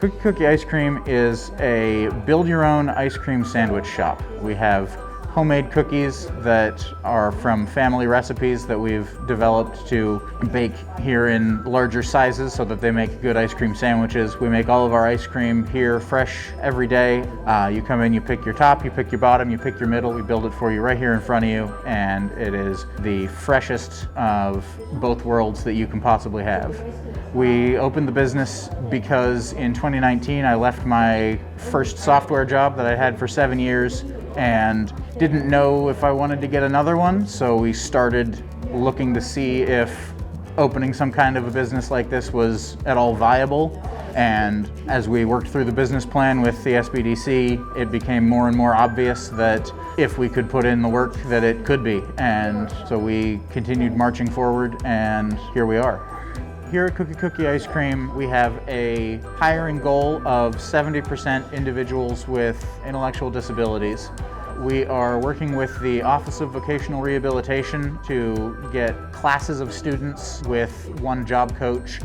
Cookie Ice Cream is a build-your-own ice cream sandwich shop. We have homemade cookies that are from family recipes that we've developed to bake here in larger sizes so that they make good ice cream sandwiches. We make all of our ice cream here fresh every day. You come in, you pick your top, you pick your bottom, you pick your middle, we build it for you right here in front of you, and it is the freshest of both worlds that you can possibly have. We opened the business because in 2019 I left my first software job that I had for 7 years and didn't know if I wanted to get another one, so we started looking to see if opening some kind of a business like this was at all viable. And as we worked through the business plan with the SBDC, it became more and more obvious that if we could put in the work that it could be. And so we continued marching forward, and here we are. Here at Cookie Ice Cream, we have a hiring goal of 70% individuals with intellectual disabilities. We are working with the Office of Vocational Rehabilitation to get classes of students with one job coach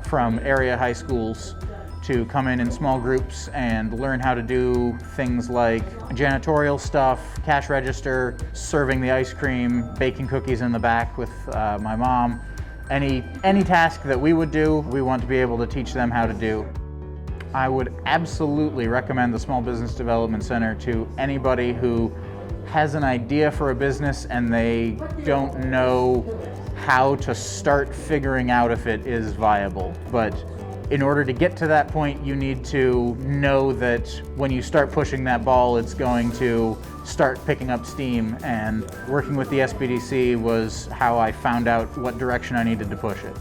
from area high schools to come in small groups and learn how to do things like janitorial stuff, cash register, serving the ice cream, baking cookies in the back with my mom. Any task that we would do, we want to be able to teach them how to do. I would absolutely recommend the Small Business Development Center to anybody who has an idea for a business and they don't know how to start figuring out if it is viable. But in order to get to that point, you need to know that when you start pushing that ball, it's going to start picking up steam, and working with the SBDC was how I found out what direction I needed to push it.